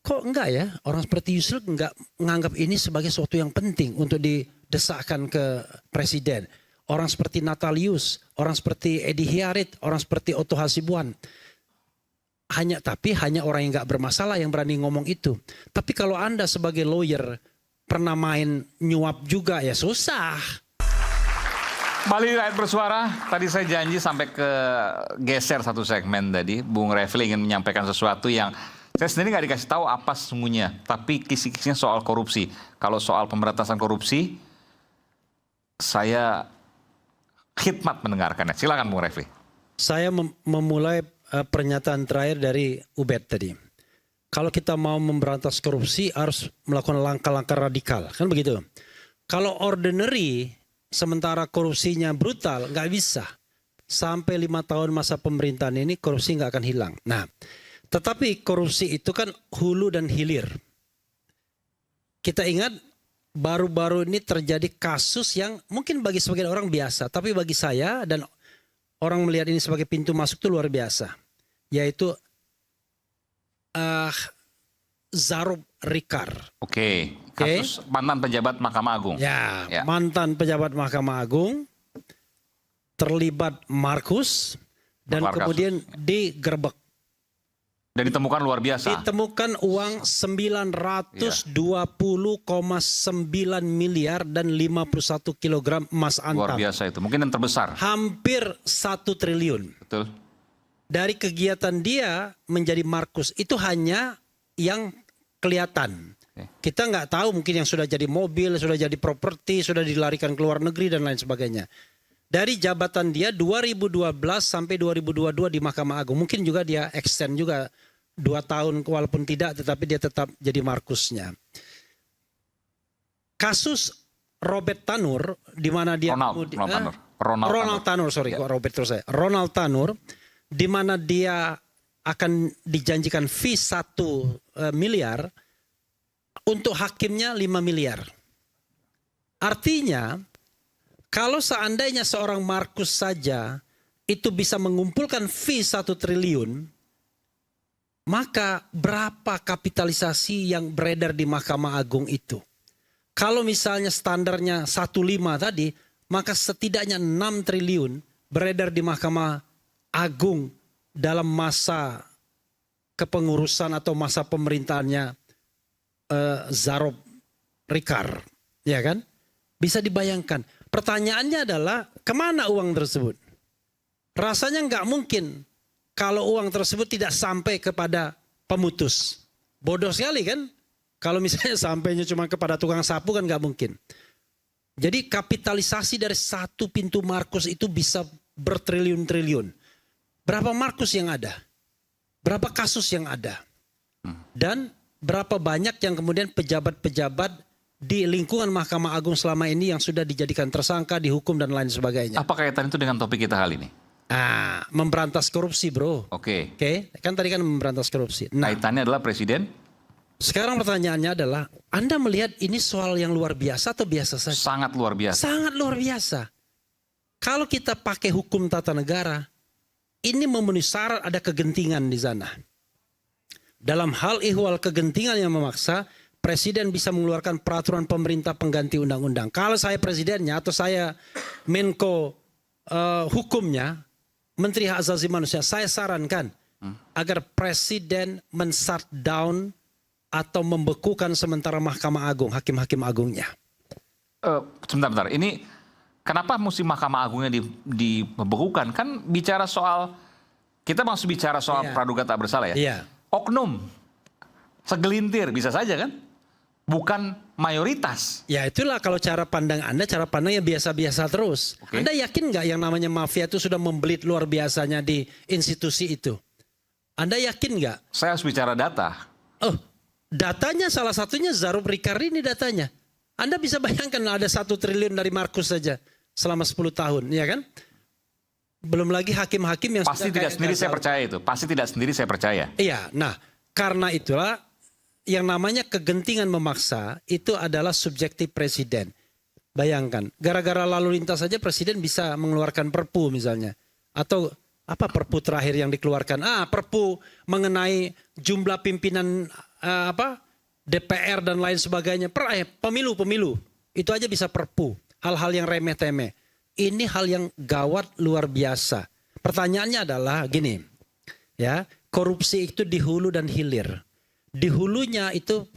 kok enggak ya orang seperti Yusril enggak menganggap ini sebagai sesuatu yang penting untuk didesakkan ke presiden. Orang seperti Natalius, orang seperti Edi Hiarit, orang seperti Otto Hasibuan. Tapi hanya orang yang enggak bermasalah yang berani ngomong itu. Tapi kalau Anda sebagai lawyer pernah main nyuap juga ya susah. Kembali Rakyat Bersuara, tadi saya janji sampai ke geser satu segmen tadi. Bung Refli ingin menyampaikan sesuatu yang saya sendiri nggak dikasih tahu apa sesungguhnya. Tapi kisi-kisinya soal korupsi. Kalau soal pemberantasan korupsi, saya khidmat mendengarkannya. Silakan Bung Refli. Saya memulai pernyataan terakhir dari Ubed tadi. Kalau kita mau memberantas korupsi harus melakukan langkah-langkah radikal. Kan begitu. Kalau ordinary, sementara korupsinya brutal, nggak bisa. Sampai 5 tahun masa pemerintahan ini korupsi nggak akan hilang. Nah, tetapi korupsi itu kan hulu dan hilir. Kita ingat baru-baru ini terjadi kasus yang mungkin bagi sebagian orang biasa. Tapi bagi saya dan orang melihat ini sebagai pintu masuk itu luar biasa. Yaitu Zarub Rikar. Oke, kasus mantan pejabat Mahkamah Agung. Ya, mantan pejabat Mahkamah Agung terlibat Markus dan kemudian digerebek. Dan ditemukan luar biasa. Ditemukan uang 920,9 miliar dan 51 kilogram emas antam. Luar biasa itu, mungkin yang terbesar. Hampir 1 triliun. Betul. Dari kegiatan dia menjadi Markus itu hanya yang kelihatan. Kita nggak tahu mungkin yang sudah jadi mobil, sudah jadi properti, sudah dilarikan ke luar negeri dan lain sebagainya. Dari jabatan dia 2012 sampai 2022 di Mahkamah Agung. Mungkin juga dia extend juga 2 tahun walaupun tidak, tetapi dia tetap jadi Markusnya. Kasus Robert Tanur di mana dia Ronald Tanur, sorry kok Robert terus saya. Ronald Tanur di mana dia akan dijanjikan fee 1 miliar untuk hakimnya 5 miliar. Artinya kalau seandainya seorang Markus saja itu bisa mengumpulkan fee 1 triliun, maka berapa kapitalisasi yang beredar di Mahkamah Agung itu? Kalau misalnya standarnya 1,5 tadi, maka setidaknya 6 triliun beredar di Mahkamah Agung dalam masa kepengurusan atau masa pemerintahannya Zarub Rikar. Ya kan? Bisa dibayangkan. Pertanyaannya adalah kemana uang tersebut? Rasanya nggak mungkin kalau uang tersebut tidak sampai kepada pemutus. Bodoh sekali kan? Kalau misalnya sampainya cuma kepada tukang sapu kan nggak mungkin. Jadi kapitalisasi dari satu pintu Markus itu bisa bertriliun-triliun. Berapa Markus yang ada? Berapa kasus yang ada? Dan berapa banyak yang kemudian pejabat-pejabat di lingkungan Mahkamah Agung selama ini yang sudah dijadikan tersangka, dihukum dan lain sebagainya. Apa kaitan itu dengan topik kita kali ini? Memberantas korupsi bro. Oke. Kan tadi kan memberantas korupsi. Nah, kaitannya adalah presiden? Sekarang pertanyaannya adalah, Anda melihat ini soal yang luar biasa atau biasa saja? Sangat luar biasa. Sangat luar biasa. Kalau kita pakai hukum tata negara, ini memenuhi syarat ada kegentingan di sana. Dalam hal ihwal kegentingan yang memaksa, Presiden bisa mengeluarkan peraturan pemerintah pengganti undang-undang. Kalau saya presidennya atau saya Menko hukumnya, Menteri Hak Asasi Manusia, saya sarankan agar Presiden men-shutdown atau membekukan sementara Mahkamah Agung, hakim-hakim agungnya. Sebentar. Ini kenapa mesti Mahkamah Agungnya dibekukan? Kan bicara soal, kita masih bicara soal praduga tak bersalah ya. Iya. Oknum, segelintir bisa saja kan? Bukan mayoritas. Ya itulah kalau cara pandang Anda, cara pandangnya biasa-biasa terus. Anda yakin nggak yang namanya mafia itu sudah membelit luar biasanya di institusi itu? Anda yakin nggak? Saya harus bicara data. Oh, datanya salah satunya Zarub Rikar ini datanya. Anda bisa bayangkan ada 1 triliun dari Markus saja selama 10 tahun, ya kan? Belum lagi hakim-hakim yang pasti tidak sendiri saya percaya itu. Pasti tidak sendiri saya percaya. Iya, nah karena itulah yang namanya kegentingan memaksa itu adalah subjektif presiden. Bayangkan, gara-gara lalu lintas saja presiden bisa mengeluarkan perpu misalnya. Atau apa perpu terakhir yang dikeluarkan? Perpu mengenai jumlah pimpinan DPR dan lain sebagainya. Pemilu itu aja bisa perpu. Hal-hal yang remeh-temeh. Ini hal yang gawat luar biasa. Pertanyaannya adalah gini, ya, korupsi itu di hulu dan hilir. Di hulunya itu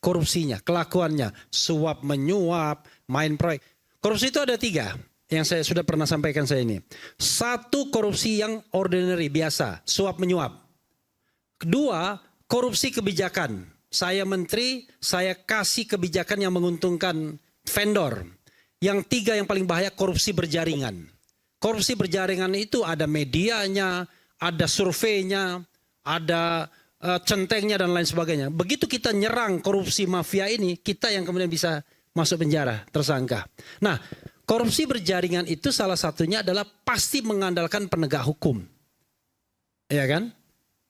korupsinya, kelakuannya, suap menyuap, main proyek. Korupsi itu ada 3 yang saya sudah pernah sampaikan saya ini. 1, korupsi yang ordinary, biasa, suap menyuap. 2, korupsi kebijakan. Saya menteri, saya kasih kebijakan yang menguntungkan vendor. Yang 3 yang paling bahaya, korupsi berjaringan. Korupsi berjaringan itu ada medianya, ada surveinya, ada centengnya dan lain sebagainya. Begitu kita nyerang korupsi mafia ini, kita yang kemudian bisa masuk penjara, tersangka. Nah, korupsi berjaringan itu salah satunya adalah pasti mengandalkan penegak hukum. Ya kan?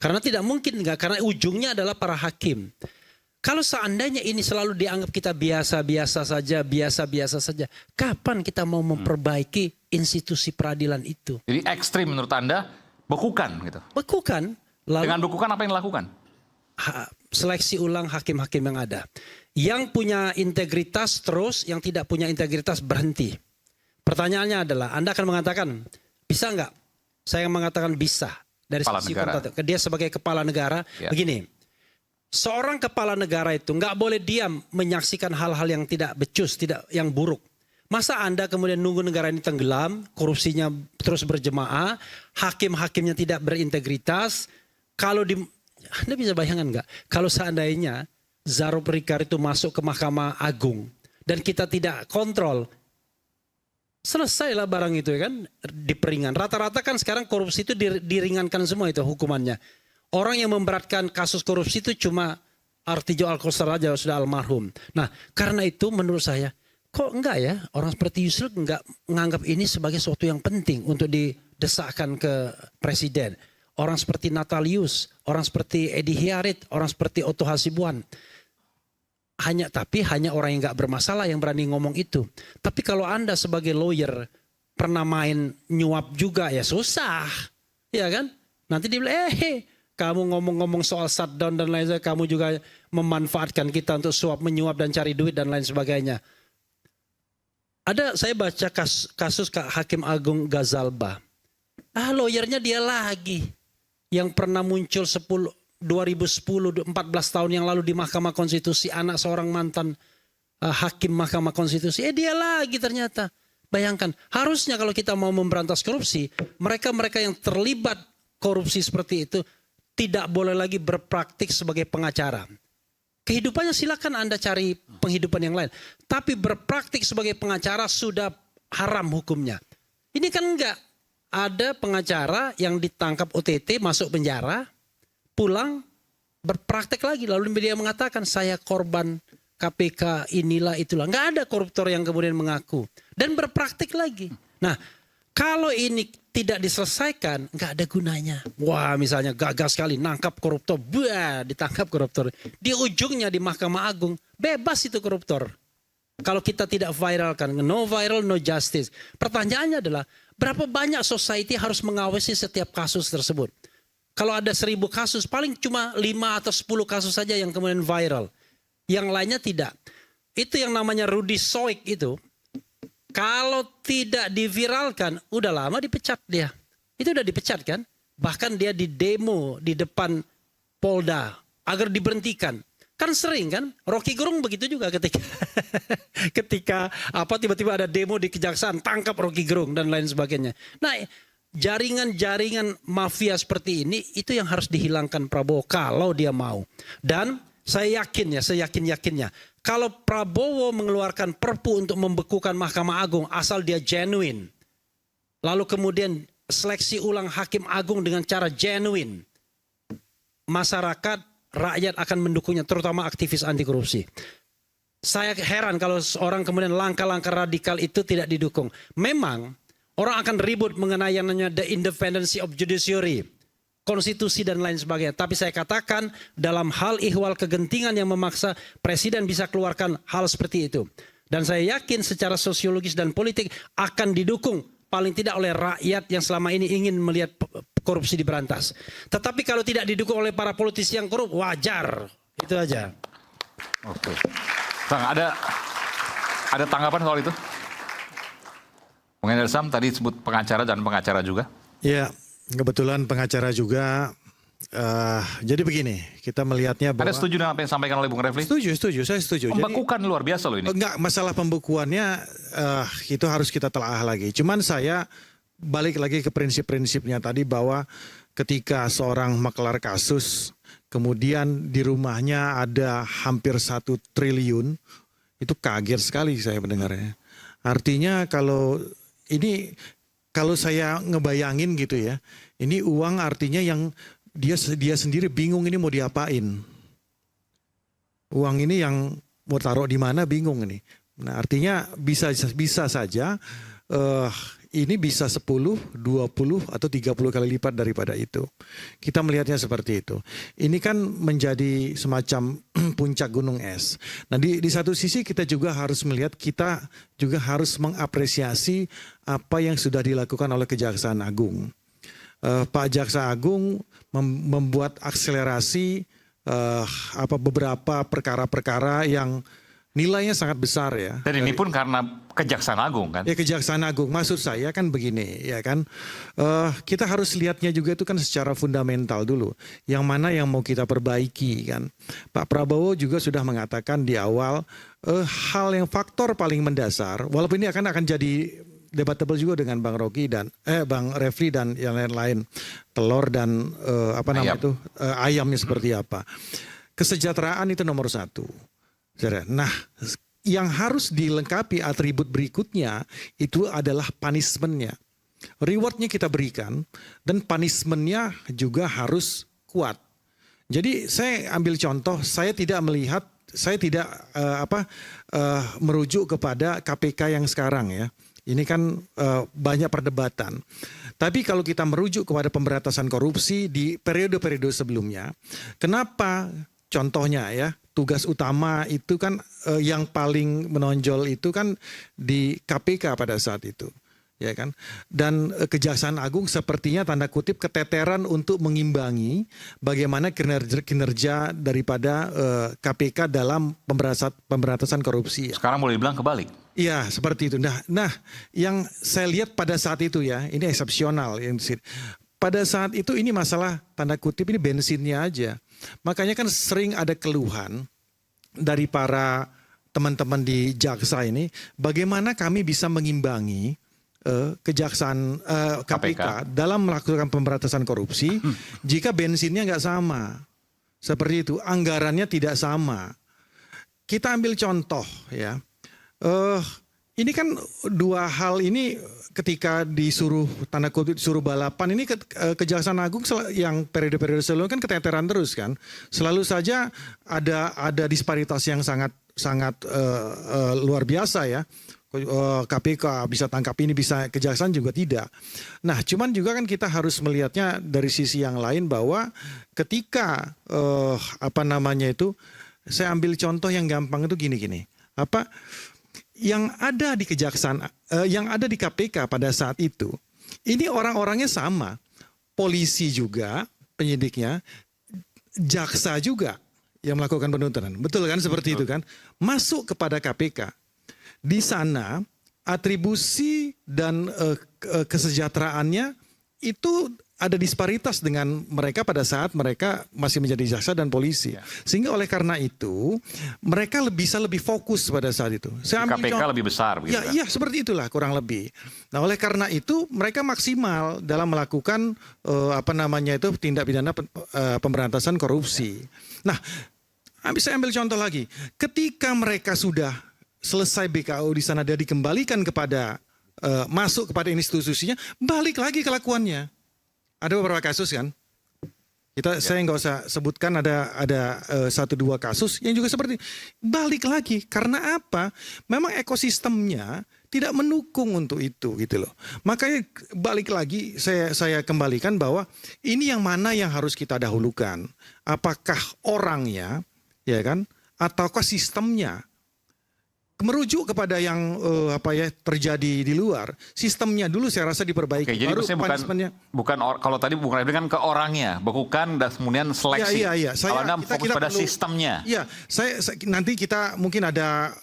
Karena tidak mungkin enggak, karena ujungnya adalah para hakim. Kalau seandainya ini selalu dianggap kita biasa-biasa saja, kapan kita mau memperbaiki institusi peradilan itu? Jadi ekstrim menurut Anda, bekukan gitu. Bekukan. Lalu, dengan bekukan apa yang dilakukan? Seleksi ulang hakim-hakim yang ada. Yang punya integritas terus, yang tidak punya integritas berhenti. Pertanyaannya adalah, Anda akan mengatakan, bisa nggak? Saya mengatakan bisa. Dari sisi kontrak. Dia sebagai kepala negara, begini. Seorang kepala negara itu nggak boleh diam menyaksikan hal-hal yang tidak becus, yang buruk. Masa Anda kemudian nunggu negara ini tenggelam, korupsinya terus berjemaah, hakim-hakimnya tidak berintegritas. Kalau Anda bisa bayangkan nggak? Kalau seandainya Zaro Perikar itu masuk ke Mahkamah Agung dan kita tidak kontrol, selesailah barang itu ya kan, diperingan. Rata-rata kan sekarang korupsi itu diringankan semua itu hukumannya. Orang yang memberatkan kasus korupsi itu cuma Artijo Alkostar aja, sudah almarhum. Nah, karena itu menurut saya, kok enggak ya orang seperti Yusril enggak menganggap ini sebagai sesuatu yang penting untuk didesakkan ke presiden. Orang seperti Natalius, orang seperti Edi Hiarit, orang seperti Otto Hasibuan. Hanya orang yang enggak bermasalah yang berani ngomong itu. Tapi kalau Anda sebagai lawyer pernah main nyuap juga ya susah. Ya kan? Nanti dia bilang, kamu ngomong-ngomong soal shutdown dan lain sebagainya, kamu juga memanfaatkan kita untuk suap menyuap dan cari duit dan lain sebagainya. Saya baca kasus Hakim Agung Gazalba. Lawyernya dia lagi yang pernah muncul 2010, 14 tahun yang lalu di Mahkamah Konstitusi, anak seorang mantan hakim Mahkamah Konstitusi. Dia lagi ternyata. Bayangkan, harusnya kalau kita mau memberantas korupsi, mereka-mereka yang terlibat korupsi seperti itu tidak boleh lagi berpraktik sebagai pengacara. Kehidupannya silakan Anda cari penghidupan yang lain. Tapi berpraktik sebagai pengacara sudah haram hukumnya. Ini kan enggak. Ada pengacara yang ditangkap OTT, masuk penjara, pulang, berpraktek lagi. Lalu dia mengatakan, saya korban KPK inilah itulah. Enggak ada koruptor yang kemudian mengaku. Dan berpraktik lagi. Nah, kalau ini tidak diselesaikan, nggak ada gunanya. Wah, misalnya gagal sekali, nangkap koruptor, ditangkap koruptor. Di ujungnya di Mahkamah Agung, bebas itu koruptor. Kalau kita tidak viralkan, no viral, no justice. Pertanyaannya adalah, berapa banyak society harus mengawasi setiap kasus tersebut? Kalau ada 1000 kasus, paling cuma 5 atau 10 kasus saja yang kemudian viral. Yang lainnya tidak. Itu yang namanya Rudy Soik itu. Kalau tidak diviralkan, udah lama dipecat dia. Itu udah dipecat kan? Bahkan dia di demo di depan Polda agar diberhentikan. Kan sering kan? Rocky Gerung begitu juga ketika tiba-tiba ada demo di kejaksaan, tangkap Rocky Gerung dan lain sebagainya. Nah, jaringan-jaringan mafia seperti ini itu yang harus dihilangkan Prabowo kalau dia mau. Dan saya yakinnya kalau Prabowo mengeluarkan perpu untuk membekukan Mahkamah Agung asal dia genuine, lalu kemudian seleksi ulang Hakim Agung dengan cara genuine, masyarakat, rakyat akan mendukungnya, terutama aktivis anti korupsi. Saya heran kalau seorang kemudian langkah-langkah radikal itu tidak didukung. Memang orang akan ribut mengenai yang namanya the independency of judiciary, konstitusi dan lain sebagainya. Tapi saya katakan dalam hal ihwal kegentingan yang memaksa, presiden bisa keluarkan hal seperti itu. Dan saya yakin secara sosiologis dan politik akan didukung paling tidak oleh rakyat yang selama ini ingin melihat korupsi diberantas. Tetapi kalau tidak didukung oleh para politisi yang korup, wajar. Itu aja. Oke. Bang, ada tanggapan soal itu? Bung Hendersam tadi sebut pengacara dan pengacara juga. Ya, kebetulan pengacara juga. Jadi begini, kita melihatnya bahwa... Ada setuju dengan apa yang disampaikan oleh Bung Refli? Setuju, saya setuju. Pembekukan luar biasa loh ini. Enggak, masalah pembukuannya itu harus kita telaah lagi. Cuman saya balik lagi ke prinsip-prinsipnya tadi bahwa ketika seorang maklar kasus, kemudian di rumahnya ada hampir 1 triliun, itu kaget sekali saya mendengarnya. Artinya kalau saya ngebayangin gitu ya, ini uang artinya yang dia sendiri bingung ini mau diapain. Uang ini yang mau taruh di mana bingung ini. Nah, artinya bisa saja ini bisa 10, 20 atau 30 kali lipat daripada itu. Kita melihatnya seperti itu. Ini kan menjadi semacam puncak gunung es. Nah, di satu sisi kita juga harus melihat, kita juga harus mengapresiasi apa yang sudah dilakukan oleh Kejaksaan Agung. Pak Jaksa Agung membuat akselerasi beberapa perkara-perkara yang nilainya sangat besar ya. Dan ini pun karena Kejaksaan Agung kan? Ya, Kejaksaan Agung. Maksud saya kan begini ya kan. Kita harus lihatnya juga itu kan secara fundamental dulu. Yang mana yang mau kita perbaiki kan. Pak Prabowo juga sudah mengatakan di awal hal yang faktor paling mendasar. Walaupun ini akan jadi debatable juga dengan Bang Rocky dan Bang Refli dan yang lain-lain, telur dan ayamnya seperti apa. Kesejahteraan itu nomor 1. Nah, yang harus dilengkapi atribut berikutnya itu adalah punishment-nya. Reward-nya kita berikan dan punishment-nya juga harus kuat. Jadi saya ambil contoh, saya tidak merujuk kepada KPK yang sekarang ya. Ini kan banyak perdebatan. Tapi kalau kita merujuk kepada pemberantasan korupsi di periode-periode sebelumnya, kenapa contohnya ya, tugas utama itu kan yang paling menonjol itu kan di KPK pada saat itu. Ya kan, dan Kejaksaan Agung sepertinya tanda kutip keteteran untuk mengimbangi bagaimana kinerja daripada KPK dalam pemberantasan korupsi. Sekarang boleh dibilang kebalik. Iya, seperti itu. Nah, yang saya lihat pada saat itu ya, ini eksepsional. Pada saat itu ini masalah tanda kutip ini bensinnya aja. Makanya kan sering ada keluhan dari para teman-teman di jaksa ini, bagaimana kami bisa mengimbangi Kejaksaan KPK dalam melakukan pemberantasan korupsi jika bensinnya nggak sama. Seperti itu, anggarannya tidak sama. Kita ambil contoh ya. Ini kan dua hal ini ketika disuruh tanda kutip disuruh balapan ini Kejaksaan Agung yang periode-periode sebelumnya kan keteteran terus kan. Selalu saja ada disparitas yang sangat luar biasa ya. KPK bisa tangkap ini, bisa kejaksaan juga tidak. Nah, cuman juga kan kita harus melihatnya dari sisi yang lain bahwa ketika saya ambil contoh yang gampang itu gini. Yang ada di kejaksaan, yang ada di KPK pada saat itu, ini orang-orangnya sama, polisi juga penyidiknya, jaksa juga yang melakukan penuntutan, betul kan seperti itu kan, masuk kepada KPK. Di sana atribusi dan kesejahteraannya itu ada disparitas dengan mereka pada saat mereka masih menjadi jaksa dan polisi. Ya. Sehingga oleh karena itu mereka bisa lebih fokus pada saat itu. KPK lebih besar. Ya, kan? Iya seperti itulah kurang lebih. Nah oleh karena itu mereka maksimal dalam melakukan tindak pidana pemberantasan korupsi. Nah saya ambil contoh lagi. Ketika mereka sudah selesai BKO di sana dia dikembalikan kepada masuk kepada institusinya, balik lagi kelakuannya. Ada beberapa kasus kan, saya nggak usah sebutkan ada 1-2 kasus yang juga seperti balik lagi karena apa? Memang ekosistemnya tidak mendukung untuk itu gitu loh. Makanya balik lagi saya kembalikan bahwa ini yang mana yang harus kita dahulukan? Apakah orangnya, ya kan, ataukah sistemnya? merujuk kepada yang terjadi di luar. Sistemnya dulu saya rasa diperbaiki. Oke, jadi baru maksudnya punishment-nya. bukan kalau tadi Bung Refli kan ke orangnya, bukan dan kemudian seleksi. Iya. Kalau Anda fokus pada perlu- sistemnya. Iya, nanti kita mungkin ada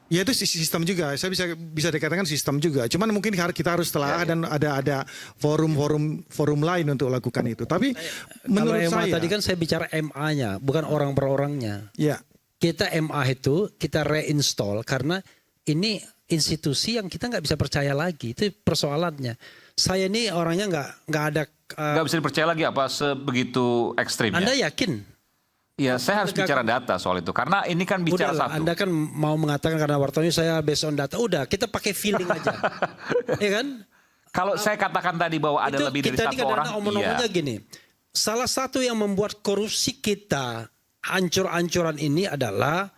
ya itu sistem juga. Saya bisa dikatakan sistem juga. Cuman mungkin kita harus telah dan ada forum lain untuk lakukan itu. Tapi Kalau menurut MA saya tadi kan saya bicara MA-nya, bukan orang per orangnya. ya Kita MA itu kita reinstall karena ini institusi yang kita nggak bisa percaya lagi. Itu persoalannya. Saya ini orangnya nggak ada. Nggak bisa dipercaya lagi apa sebegitu ekstrimnya. Anda yakin? Iya, saya harus bicara data soal itu. Karena ini kan bicara Udahlah, satu. Anda kan mau mengatakan karena wartawan saya based on data. Udah, kita pakai feeling aja. Ya kan? Kalau saya katakan tadi bahwa ada lebih dari kita satu ini orang, kadang-kadang omong-omongnya gini. Salah satu yang membuat korupsi kita hancur-hancuran ini adalah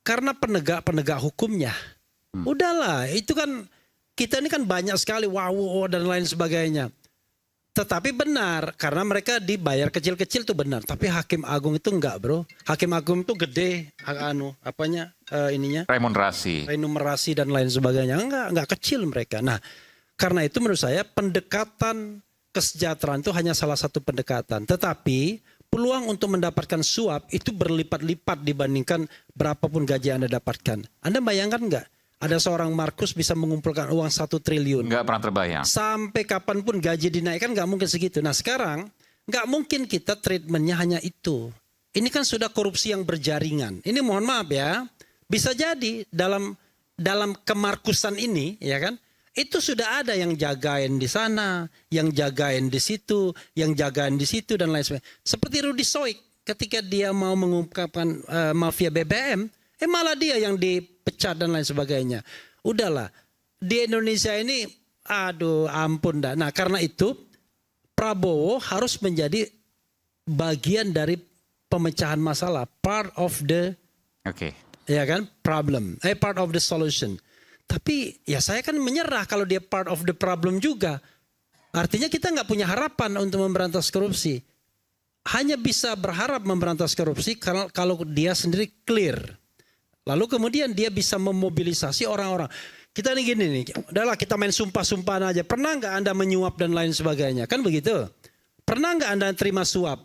karena penegak hukumnya. Udahlah, itu kan kita ini kan banyak sekali wow dan lain sebagainya. Tetapi benar, karena mereka dibayar kecil-kecil tuh benar. Tapi Hakim Agung itu enggak, bro. Hakim Agung itu gede, remunerasi. remunerasi dan lain sebagainya. Enggak kecil mereka. Nah, karena itu menurut saya pendekatan kesejahteraan itu hanya salah satu pendekatan. Tetapi peluang untuk mendapatkan suap itu berlipat-lipat dibandingkan berapapun gaji Anda dapatkan. Anda bayangkan enggak? Ada seorang Markus bisa mengumpulkan uang 1 triliun. Nggak pernah terbayang. Sampai kapanpun gaji dinaikkan nggak mungkin segitu. Nah sekarang nggak mungkin kita treatmentnya hanya itu. Ini kan sudah korupsi yang berjaringan. Ini mohon maaf ya, bisa jadi dalam kemarkusan ini, ya kan? Itu sudah ada yang jagain di sana, yang jagain di situ, yang jagain di situ dan lain sebagainya. Seperti Rudi Soik ketika dia mau mengungkapkan mafia BBM, malah dia yang dipecat dan lain sebagainya. Udahlah, di Indonesia ini, aduh ampun dah. Nah karena itu Prabowo harus menjadi bagian dari pemecahan masalah, part of the, ya kan, problem, part of the solution. Tapi ya saya kan menyerah kalau dia part of the problem juga. Artinya kita nggak punya harapan untuk memberantas korupsi. Hanya bisa berharap memberantas korupsi kalau dia sendiri clear. Lalu kemudian dia bisa memobilisasi orang-orang. Kita nih gini nih, udahlah kita main sumpah-sumpahan aja. Pernah nggak Anda menyuap dan lain sebagainya? Kan begitu. Pernah nggak Anda terima suap?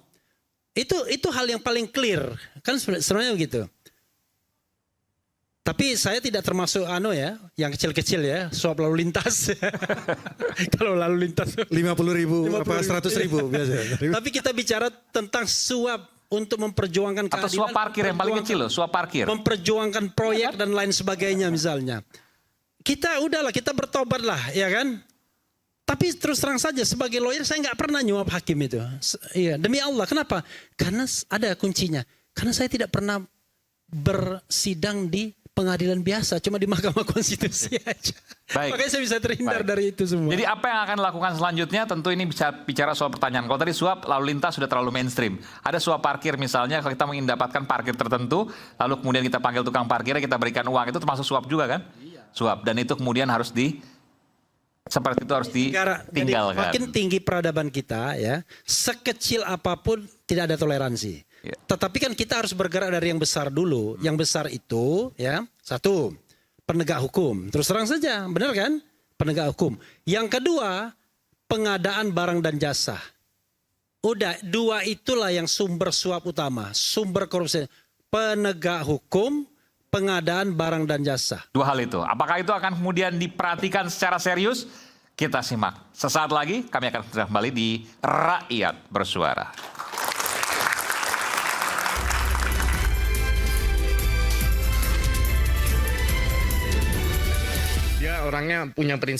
Itu hal yang paling clear. Kan sebenarnya begitu. Tapi saya tidak termasuk yang kecil-kecil ya, suap lalu lintas. Kalau lalu lintas 50.000 apa 100.000 biasa. Tapi kita bicara tentang suap untuk memperjuangkan keadilan. Atau suap parkir yang paling kecil loh, suap parkir. Memperjuangkan proyek dan lain sebagainya misalnya. Kita bertobat lah, ya kan? Tapi terus terang saja sebagai lawyer saya nggak pernah nyuap hakim itu. Iya, demi Allah. Kenapa? Karena ada kuncinya. Karena saya tidak pernah bersidang di pengadilan biasa, cuma di Mahkamah Konstitusi aja. Baik. Makanya saya bisa terhindar dari itu semua. Jadi apa yang akan dilakukan selanjutnya? Tentu ini bisa bicara soal pertanyaan. Kalau tadi suap lalu lintas sudah terlalu mainstream. Ada suap parkir misalnya, kalau kita ingin mendapatkan parkir tertentu, lalu kemudian kita panggil tukang parkirnya, kita berikan uang, itu termasuk suap juga kan? Iya. Suap, dan itu kemudian harus seperti itu harus ditinggalkan. Jadi makin tinggi peradaban kita ya, sekecil apapun tidak ada toleransi. Ya. Tetapi kan kita harus bergerak dari yang besar dulu. Yang besar itu ya, satu, penegak hukum. Terus terang saja, benar kan? Penegak hukum. Yang kedua, pengadaan barang dan jasa. Udah, dua itulah yang sumber suap utama, sumber korupsi. Penegak hukum, pengadaan barang dan jasa. Dua hal itu. Apakah itu akan kemudian diperhatikan secara serius? Kita simak. Sesaat lagi kami akan kembali di Rakyat Bersuara. Dia orangnya punya prinsip.